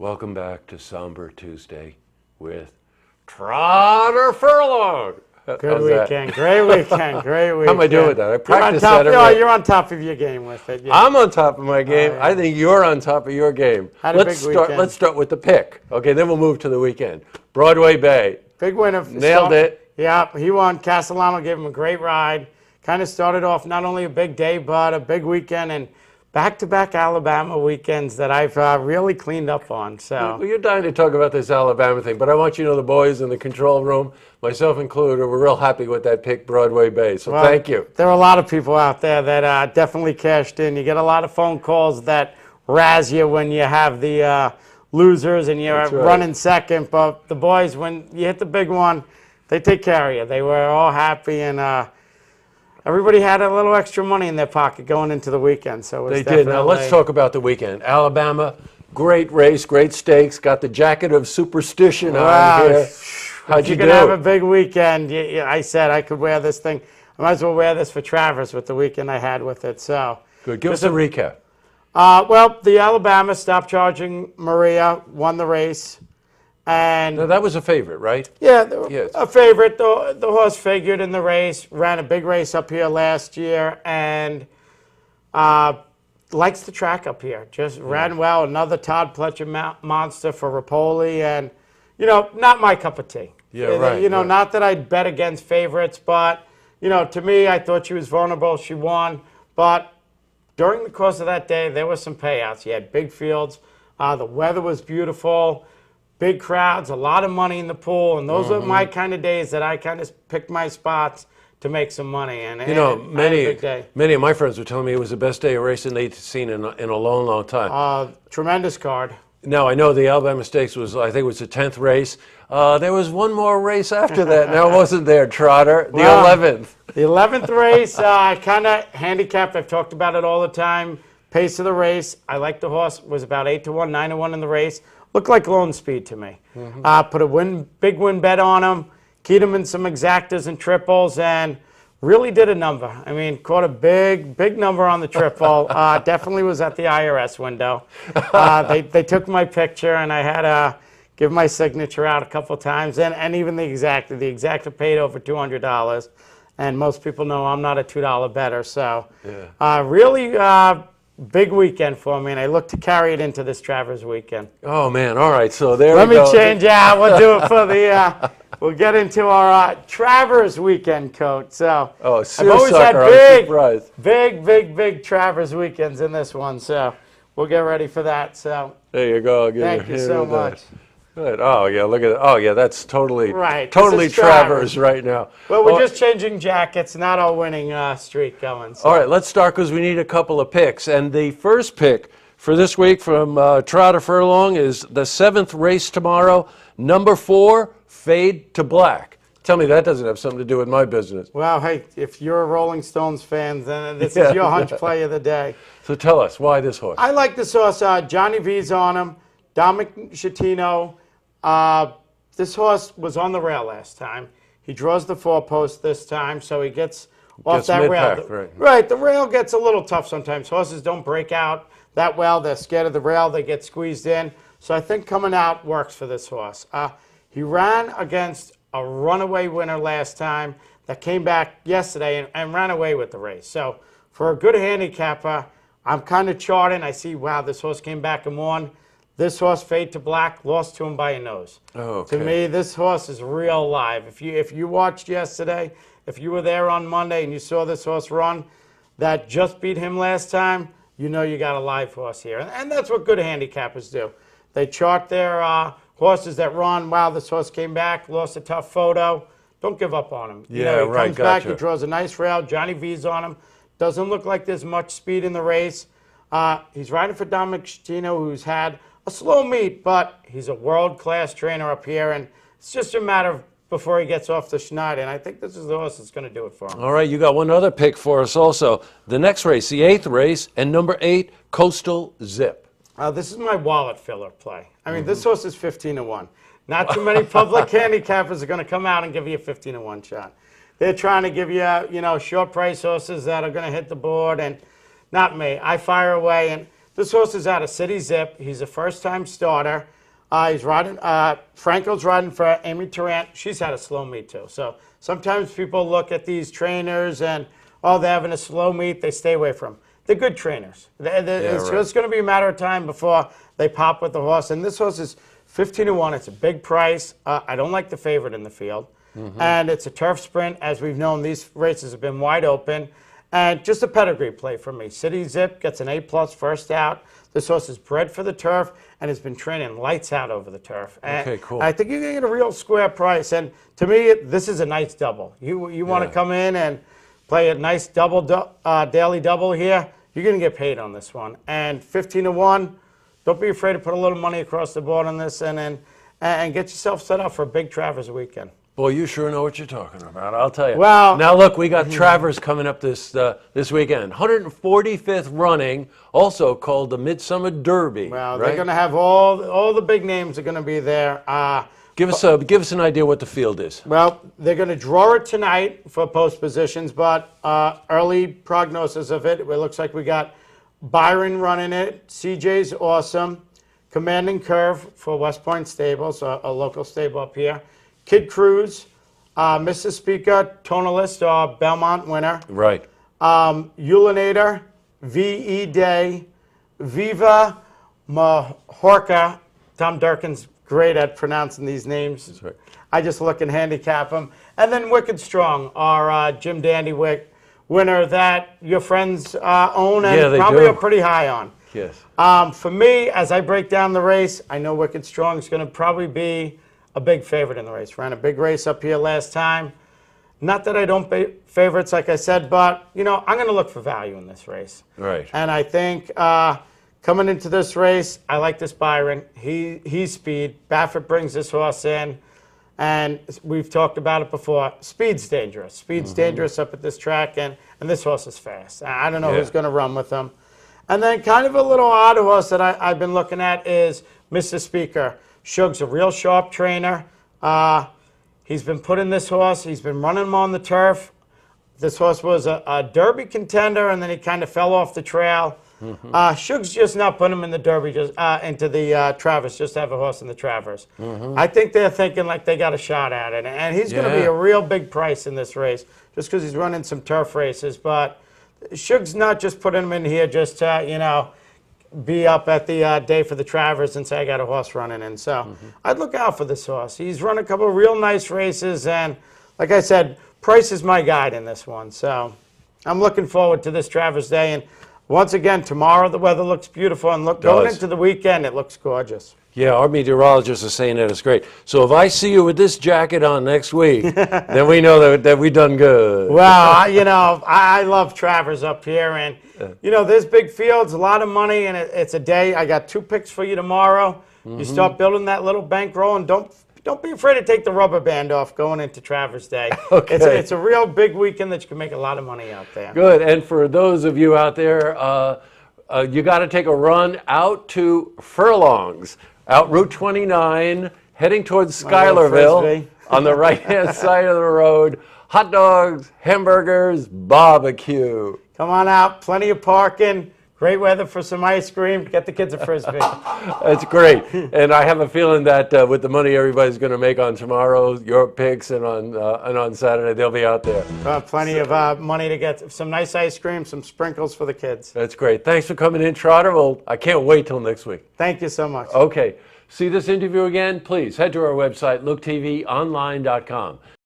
Welcome back to Somber Tuesday with Trotter Furlong. Good weekend. Great weekend. Great weekend. How am I doing with that? I practiced that already. You're on top of your game with it. Yeah. I'm on top of my game. I think you're on top of your game. Let's start with the pick. Okay, then we'll move to the weekend. Broadway Bay. Big winner. Nailed it. Yeah, he won. Castellano gave him a great ride. Kind of started off not only a big day, but a big weekend and back-to-back Alabama weekends that I've really cleaned up on. So well, you're dying to talk about this Alabama thing, but I want you to know the boys in the control room, myself included, were real happy with that pick, Broadway Bay. So thank you. There are a lot of people out there that definitely cashed in. You get a lot of phone calls that razz you when you have the losers and you're running second. But the boys, when you hit the big one, they take care of you. They were all happy and. Everybody had a little extra money in their pocket going into the weekend, so it was They did. Now let's talk about the weekend. Alabama, great race, great stakes. Got the jacket of superstition on here. How'd you do? You're gonna have a big weekend. I said I could wear this thing. I might as well wear this for Travers with the weekend I had with it. So good. Give us a recap. Well, the Alabama stopped charging Maria, won the race. And now, that was a favorite, right? Yeah, a favorite. The horse figured in the race, ran a big race up here last year, and likes the track up here. Just ran well. Another Todd Pletcher monster for Rapoli, and not my cup of tea. Yeah, right. Not that I'd bet against favorites, but to me, I thought she was vulnerable. She won, but during the course of that day, there were some payouts. You had big fields. The weather was beautiful. Big crowds, a lot of money in the pool, and those are my kind of days that I kind of pick my spots to make some money. And many of my friends were telling me it was the best day of racing they'd seen in a long, long time. Tremendous card. Now, I know the Alabama Stakes was, I think it was the 10th race. There was one more race after that. Now, wasn't there, Trotter? The 11th. The 11th race, kind of handicapped. I've talked about it all the time. Pace of the race. I like the horse. Was about 8-1, 9-1 in the race. Looked like Lone Speed to me. Put a big win bet on him, keyed him in some exactas and triples, and really did a number. I mean, caught a big number on the triple. Definitely was at the IRS window. They took my picture, and I had to give my signature out a couple times, and even the exacta. The exacta paid over $200, and most people know I'm not a $2 bettor. So really big weekend for me, and I look to carry it into this Travers weekend. Oh, man. All right, so there we go. Let me change out. We'll do it for the we'll get into our Travers weekend coat. So I've always had big Travers weekends in this one, so we'll get ready for that. So there you go. Thank you so much. Good. Oh, yeah, look at that. Oh, yeah, that's totally Travers right now. Well, we're just changing jackets, not our winning streak going. So. All right, let's start because we need a couple of picks. And the first pick for this week from Trotter Furlong is the 7th race tomorrow, number 4, Fade to Black. Tell me that doesn't have something to do with my business. Well, hey, if you're a Rolling Stones fan, then this is your hunch play of the day. So tell us, why this horse? I like this horse. Johnny V's on him. Dominic Schettino. This horse was on the rail last time. He draws the 4-post this time, so he gets off that rail. Right, the rail gets a little tough sometimes. Horses don't break out that well. They're scared of the rail. They get squeezed in. So I think coming out works for this horse. He ran against a runaway winner last time that came back yesterday and ran away with the race. So for a good handicapper, I'm kind of charting. I see, wow, this horse came back and won. This horse, Fade to Black, lost to him by a nose. Oh, okay. To me, this horse is real live. If you watched yesterday, if you were there on Monday and you saw this horse run that just beat him last time, you know you got a live horse here. And that's what good handicappers do. They chart their horses that run. Wow, this horse came back, lost a tough photo. Don't give up on him. Yeah, he comes back, he draws a nice rail. Johnny V's on him. Doesn't look like there's much speed in the race. He's riding for Dominic Schettino, who's had a slow meet, but he's a world-class trainer up here, and it's just a matter of before he gets off the Schneider, and I think this is the horse that's going to do it for him. All right, you got one other pick for us also. The next race, the 8th race, and number 8, Coastal Zip. This is my wallet filler play. I mean, this horse is 15-1. Not too many public handicappers are going to come out and give you a 15-1 shot. They're trying to give you, short price horses that are going to hit the board, and not me. I fire away, and this horse is out of City Zip. He's a first-time starter. He's riding. Franco's riding for Amy Tarrant. She's had a slow meet too. So sometimes people look at these trainers and they're having a slow meet. They stay away from them. They're good trainers. It's just going to be a matter of time before they pop with the horse. And this horse is 15-1. It's a big price. I don't like the favorite in the field. And it's a turf sprint. As we've known, these races have been wide open. And just a pedigree play for me. City Zip gets an A+ first out. This horse is bred for the turf and has been training lights out over the turf. And okay, cool. I think you're going to get a real square price. And to me, this is a nice double. You want to come in and play a nice daily double here, you're going to get paid on this one. And 15-1, don't be afraid to put a little money across the board on this and get yourself set up for a big Travers weekend. Boy, you sure know what you're talking about, I'll tell you. Well, now look, we got Travers coming up this weekend. 145th running, also called the Midsummer Derby. Well, right? they're going to have all the big names are going to be there. Give us an idea what the field is. Well, they're going to draw it tonight for post positions, but early prognosis of it looks like we got Byron running it. CJ's awesome. Commanding Curve for West Point Stables, a local stable up here. Kid Cruz, Mrs. Speaker, Tonalist, Belmont winner. Right. Ulinator, V.E. Day, Viva Mahorca. Tom Durkin's great at pronouncing these names. That's right. I just look and handicap them. And then Wicked Strong, our Jim Dandywick winner that your friends own and probably are pretty high on. Yes. For me, as I break down the race, I know Wicked Strong is going to probably be a big favorite in the race. Ran a big race up here last time. Not that I don't pay favorites, like I said, but, I'm going to look for value in this race. Right. And I think coming into this race, I like this Byron. He's speed. Baffert brings this horse in. And we've talked about it before. Speed's dangerous. Speed's dangerous up at this track, and this horse is fast. I don't know who's going to run with him. And then kind of a little odd horse that I've been looking at is Mr. Speaker. Shug's a real sharp trainer. He's been putting this horse. He's been running him on the turf. This horse was a Derby contender, and then he kind of fell off the trail. Shug's just not putting him in the Derby, just into the Travers, just to have a horse in the Travers. I think they're thinking like they got a shot at it, and he's going to be a real big price in this race, just because he's running some turf races. But Shug's not just putting him in here just to, be up at the day for the Travers and say, I got a horse running in. So I'd look out for this horse. He's run a couple of real nice races, and like I said, price is my guide in this one. So I'm looking forward to this Travers Day. And once again, tomorrow the weather looks beautiful, and going into the weekend, it looks gorgeous. Yeah, our meteorologists are saying that it's great. So if I see you with this jacket on next week, then we know that we've done good. Well, I love Travers up here, and there's big fields, a lot of money, and it's a day. I got 2 picks for you tomorrow. You start building that little bankroll, and don't be afraid to take the rubber band off going into Travers Day. Okay. It's a real big weekend that you can make a lot of money out there. Good. And for those of you out there, you got to take a run out to Furlongs, out Route 29, heading towards Schuylerville on the right-hand side of the road. Hot dogs, hamburgers, barbecue. Come on out. Plenty of parking. Great weather for some ice cream. Get the kids a Frisbee. That's great. And I have a feeling that with the money everybody's going to make on tomorrow, your picks, and on Saturday, they'll be out there. Plenty of money to get some nice ice cream, some sprinkles for the kids. That's great. Thanks for coming in, Trotter. Well, I can't wait till next week. Thank you so much. Okay. See this interview again? Please head to our website, looktvonline.com.